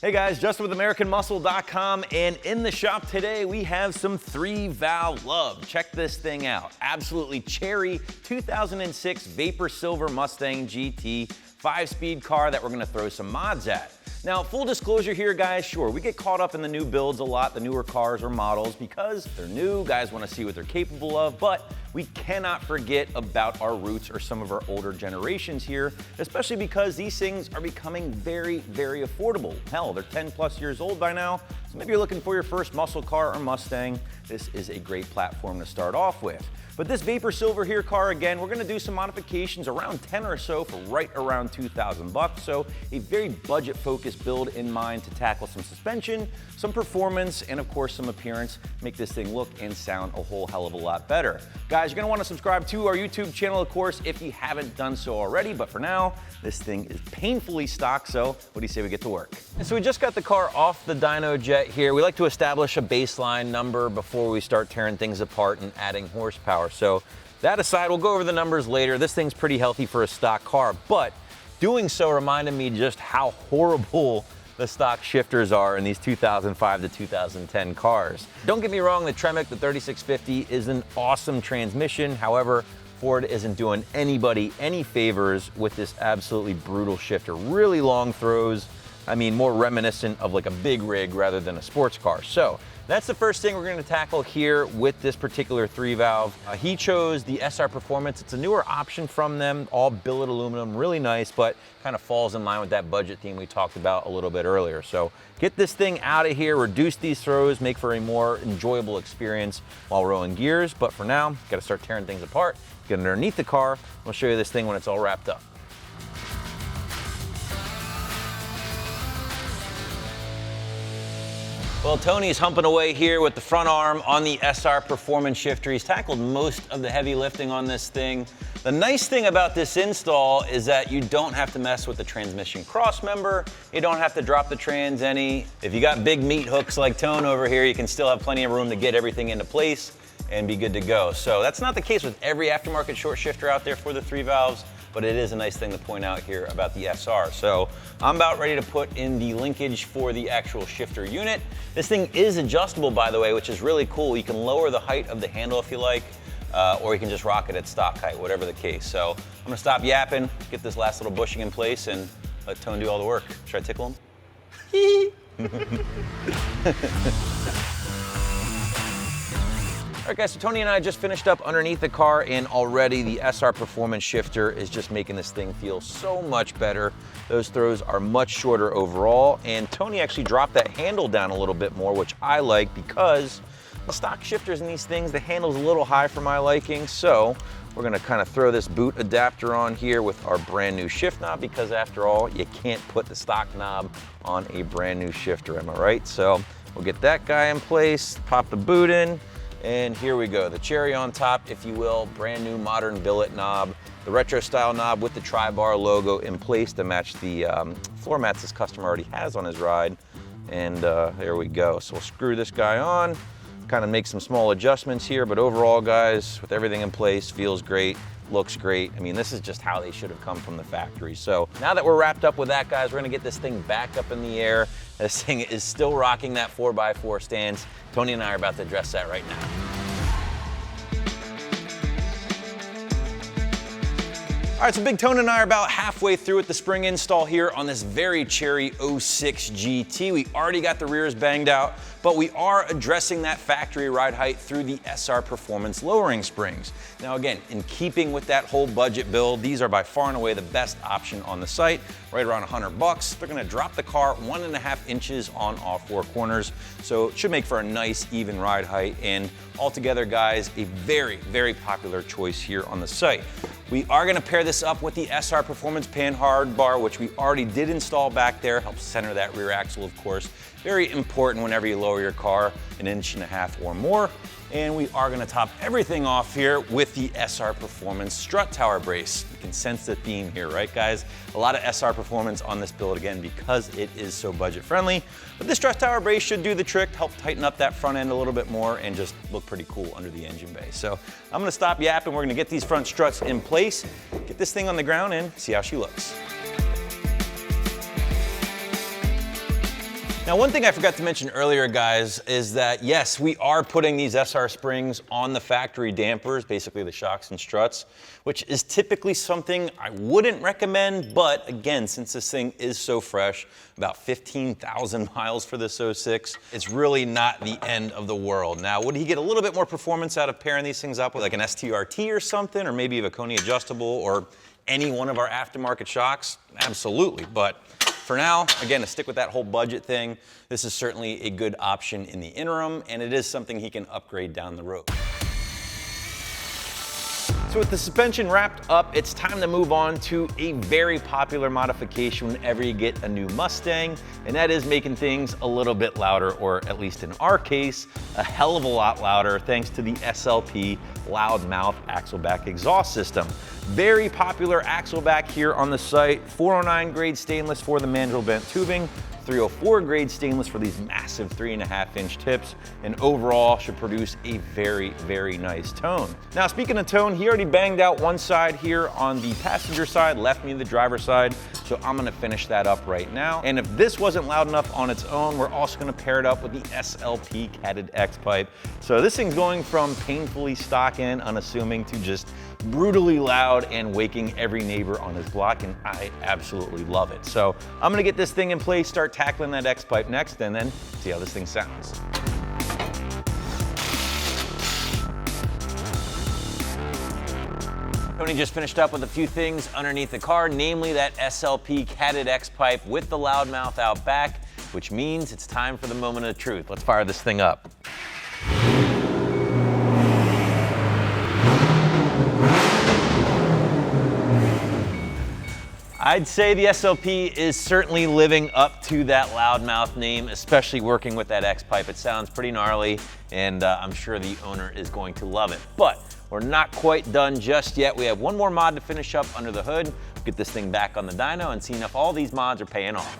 Hey guys, Justin with AmericanMuscle.com, and in the shop today we have some 3-valve love. Check this thing out. Absolutely cherry 2006 Vapor Silver Mustang GT 5-speed car that we're gonna throw some mods at. Now, full disclosure here, guys, sure, we get caught up in the new builds a lot, the newer cars or models, because they're new, guys wanna see what they're capable of, but we cannot forget about our roots or some of our older generations here, especially because these things are becoming very, very affordable. Hell, they're 10 plus years old by now, so maybe you're looking for your first muscle car or Mustang. This is a great platform to start off with. But this Vapor Silver here car, again, we're gonna do some modifications, around 10 or so for right around 2,000 bucks. So a very budget-focused build in mind to tackle some suspension, some performance, and of course some appearance, make this thing look and sound a whole hell of a lot better. Guys, you're gonna wanna subscribe to our YouTube channel, of course, if you haven't done so already, but for now, this thing is painfully stock, so what do you say we get to work? And so we just got the car off the dyno jet here. We like to establish a baseline number before we start tearing things apart and adding horsepower. So that aside, we'll go over the numbers later. This thing's pretty healthy for a stock car, but doing so reminded me just how horrible the stock shifters are in these 2005 to 2010 cars. Don't get me wrong, the Tremec, the 3650, is an awesome transmission. However, Ford isn't doing anybody any favors with this absolutely brutal shifter. Really long throws. I mean, more reminiscent of like a big rig rather than a sports car. So that's the first thing we're gonna tackle here with this particular 3-valve. He chose the SR Performance. It's a newer option from them, all billet aluminum, really nice, but kind of falls in line with that budget theme we talked about a little bit earlier. So get this thing out of here, reduce these throws, make for a more enjoyable experience while rolling gears. But for now, gotta start tearing things apart, get underneath the car. I'll show you this thing when it's all wrapped up. Well, Tony's humping away here with the front arm on the SR Performance shifter. He's tackled most of the heavy lifting on this thing. The nice thing about this install is that you don't have to mess with the transmission cross member. You don't have to drop the trans any. If you got big meat hooks like Tone over here, you can still have plenty of room to get everything into place and be good to go. So that's not the case with every aftermarket short shifter out there for the 3-valves, but it is a nice thing to point out here about the SR. So I'm about ready to put in the linkage for the actual shifter unit. This thing is adjustable, by the way, which is really cool. You can lower the height of the handle if you like, or you can just rock it at stock height, whatever the case. So I'm gonna stop yapping, get this last little bushing in place, and let Tone do all the work. Should I tickle him? All right guys, so Tony and I just finished up underneath the car, and already the SR Performance shifter is just making this thing feel so much better. Those throws are much shorter overall, and Tony actually dropped that handle down a little bit more, which I like because the stock shifters in these things, the handle's a little high for my liking, so we're gonna kind of throw this boot adapter on here with our brand new shift knob, because after all, you can't put the stock knob on a brand new shifter, am I right? So we'll get that guy in place, pop the boot in, and here we go. The cherry on top, if you will, brand new modern billet knob, the retro style knob with the tri-bar logo in place to match the floor mats this customer already has on his ride. And there we go. So we'll screw this guy on, kind of make some small adjustments here, but overall guys, with everything in place, feels great, looks great. I mean, this is just how they should have come from the factory. So now that we're wrapped up with that, guys, we're gonna get this thing back up in the air. This thing is still rocking that 4x4 stance. Tony and I are about to address that right now. All right, so Big Tone and I are about halfway through with the spring install here on this very cherry 06 GT. We already got the rears banged out, but we are addressing that factory ride height through the SR Performance lowering springs. Now again, in keeping with that whole budget build, these are by far and away the best option on the site, right around 100 bucks. They're gonna drop the car 1.5 inches on all 4 corners, so it should make for a nice even ride height, and altogether, guys, a very, very popular choice here on the site. We are gonna pair this up with the SR Performance PANHARD bar, which we already did install back there, helps center that rear axle, of course. Very important whenever you lower your car 1.5 inches or more. And we are gonna top everything off here with the SR Performance strut tower brace. You can sense the theme here, right guys? A lot of SR Performance on this build, again, because it is so budget friendly. But this strut tower brace should do the trick, help tighten up that front end a little bit more and just look pretty cool under the engine bay. So I'm gonna stop yapping, we're gonna get these front struts in place, get this thing on the ground and see how she looks. Now, one thing I forgot to mention earlier, guys, is that yes, we are putting these SR springs on the factory dampers, basically the shocks and struts, which is typically something I wouldn't recommend, but again, since this thing is so fresh, about 15,000 miles for this 06, it's really not the end of the world. Now, would he get a little bit more performance out of pairing these things up with like an STRT or something, or maybe a Vaconi adjustable, or any one of our aftermarket shocks? Absolutely, but for now, again, to stick with that whole budget thing, this is certainly a good option in the interim, and it is something he can upgrade down the road. So with the suspension wrapped up, it's time to move on to a very popular modification whenever you get a new Mustang, and that is making things a little bit louder, or at least in our case, a hell of a lot louder, thanks to the SLP LOUDMOUTH axle back exhaust system. Very popular axle back here on the site, 409 grade stainless for the mandrel bent tubing, 304 grade stainless for these massive 3.5-inch tips, and overall should produce a very, very nice tone. Now, speaking of tone, he already banged out one side here on the passenger side, left me the driver's side, so I'm gonna finish that up right now. And if this wasn't loud enough on its own, we're also gonna pair it up with the SLP catted X pipe. So this thing's going from painfully stock and unassuming to just brutally loud and waking every neighbor on his block, and I absolutely love it. So I'm gonna get this thing in place, start tackling that X pipe next, and then see how this thing sounds. Tony just finished up with a few things underneath the car, namely that SLP catted X pipe with the LOUDMOUTH out back, which means it's time for the moment of truth. Let's fire this thing up. I'd say the SLP is certainly living up to that LOUDMOUTH name, especially working with that X pipe. It sounds pretty gnarly, and I'm sure the owner is going to love it. But we're not quite done just yet. We have one more mod to finish up under the hood, get this thing back on the dyno, and see if all these mods are paying off.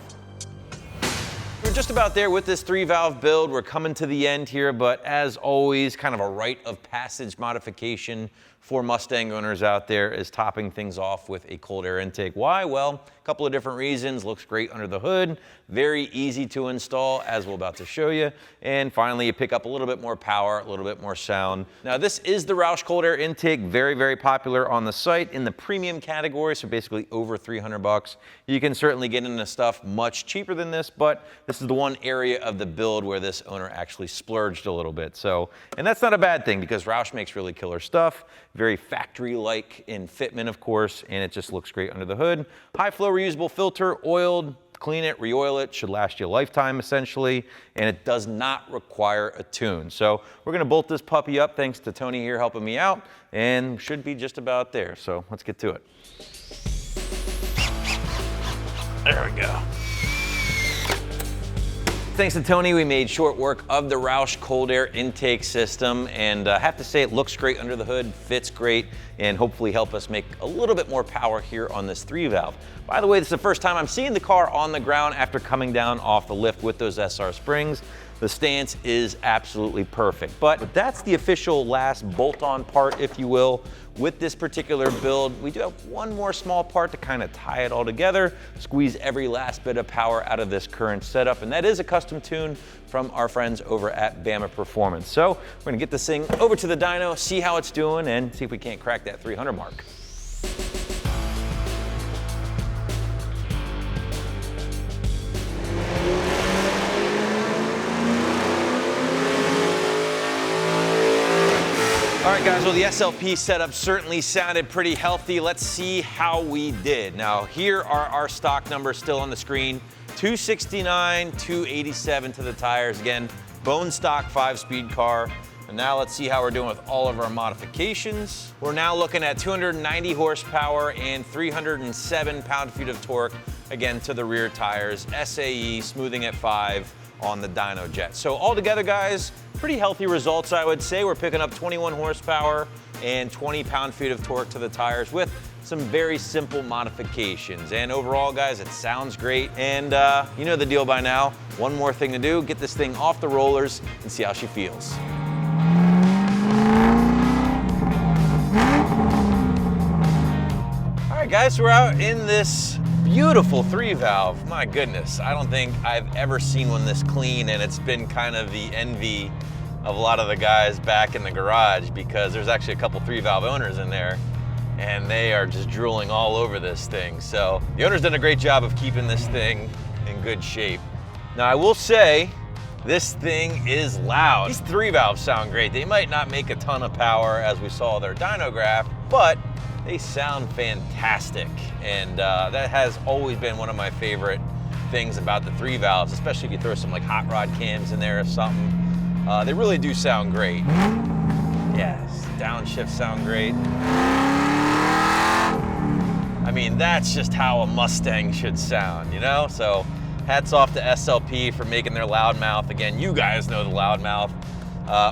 We're just about there with this 3-valve build. We're coming to the end here, but as always, kind of a rite of passage modification for Mustang owners out there is topping things off with a cold air intake. Why? Well, a couple of different reasons. Looks great under the hood, very easy to install, as we're about to show you. And finally, you pick up a little bit more power, a little bit more sound. Now, this is the ROUSH cold air intake, very, very popular on the site in the premium category, so basically over 300 bucks. You can certainly get into stuff much cheaper than this, but this is the one area of the build where this owner actually splurged a little bit. So, and that's not a bad thing, because ROUSH makes really killer stuff, very factory-like in fitment, of course, and it just looks great under the hood. High flow reusable filter, oiled, clean it, re-oil it, should last you a lifetime essentially, and it does not require a tune. So we're gonna bolt this puppy up, thanks to Tony here helping me out, and should be just about there. So let's get to it. There we go. Thanks to Tony, we made short work of the ROUSH cold air intake system, and I have to say it looks great under the hood, fits great, and hopefully help us make a little bit more power here on this 3-valve. By the way, this is the first time I'm seeing the car on the ground after coming down off the lift with those SR springs. The stance is absolutely perfect, but that's the official last bolt-on part, if you will. With this particular build, we do have one more small part to kind of tie it all together, squeeze every last bit of power out of this current setup, and that is a custom tune from our friends over at Bama Performance. So we're gonna get this thing over to the dyno, see how it's doing, and see if we can't crack that 300 mark. All right, guys, well, the SLP setup certainly sounded pretty healthy. Let's see how we did. Now, here are our stock numbers still on the screen. 269, 287 to the tires. Again, bone stock 5-speed car. And now let's see how we're doing with all of our modifications. We're now looking at 290 horsepower and 307 pound-feet of torque, again, to the rear tires. SAE, smoothing at 5 on the dyno jet. So altogether, guys, pretty healthy results, I would say. We're picking up 21 horsepower and 20 pound-feet of torque to the tires with some very simple modifications. And overall, guys, it sounds great. And you know the deal by now. One more thing to do, get this thing off the rollers and see how she feels. All right, guys, we're out in this Beautiful 3-valve, my goodness. I don't think I've ever seen one this clean, and it's been kind of the envy of a lot of the guys back in the garage, because there's actually a couple 3-valve owners in there, and they are just drooling all over this thing. So the owner's done a great job of keeping this thing in good shape. Now I will say, this thing is loud. These 3-valves sound great. They might not make a ton of power as we saw their dynograph, but they sound fantastic. And that has always been one of my favorite things about the 3-valves, especially if you throw some like hot rod cams in there or something. They really do sound great. Yes, downshifts sound great. I mean, that's just how a Mustang should sound, you know? So hats off to SLP for making their loudmouth. Again, you guys know the loudmouth.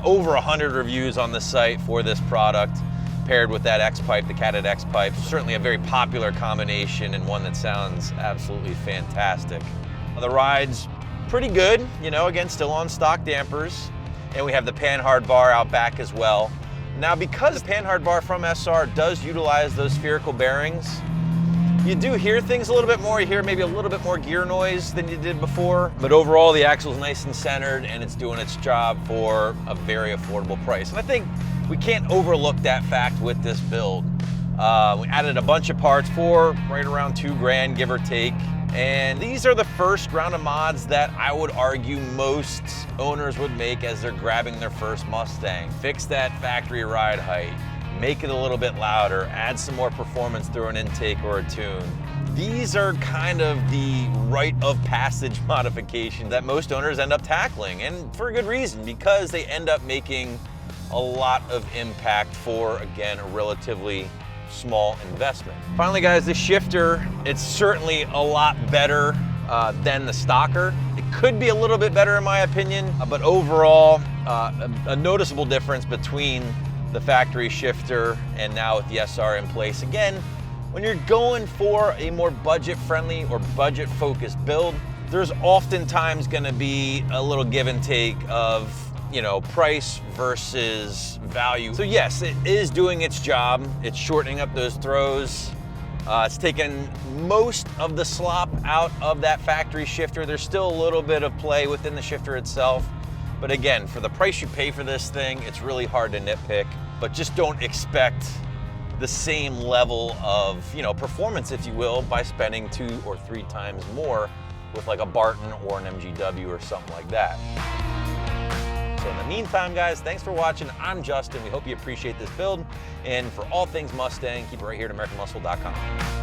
Over 100 reviews on the site for this product, paired with that X-pipe, the catted X-pipe. Certainly a very popular combination and one that sounds absolutely fantastic. The ride's pretty good, you know, again, still on stock dampers. And we have the PANHARD bar out back as well. Now, because the PANHARD bar from SR does utilize those spherical bearings, you do hear things a little bit more. You hear maybe a little bit more gear noise than you did before. But overall, the axle's nice and centered, and it's doing its job for a very affordable price. And I think we can't overlook that fact with this build. We added a bunch of parts for right around $2 grand, give or take. And these are the first round of mods that I would argue most owners would make as they're grabbing their first Mustang. Fix that factory ride height, make it a little bit louder, add some more performance through an intake or a tune. These are kind of the rite of passage modifications that most owners end up tackling, and for a good reason, because they end up making a lot of impact for, again, a relatively small investment. Finally, guys, the shifter, it's certainly a lot better than the stocker. It could be a little bit better in my opinion, but overall, a noticeable difference between the factory shifter and now with the SR in place. Again, when you're going for a more budget-friendly or budget-focused build, there's oftentimes gonna be a little give and take of, you know, price versus value. So yes, it is doing its job. It's shortening up those throws. It's taken most of the slop out of that factory shifter. There's still a little bit of play within the shifter itself. But again, for the price you pay for this thing, it's really hard to nitpick. But just don't expect the same level of, you know, performance, if you will, by spending 2 or 3 times more with like a Barton or an MGW or something like that. So in the meantime, guys, thanks for watching. I'm Justin. We hope you appreciate this build. And for all things Mustang, keep it right here at AmericanMuscle.com.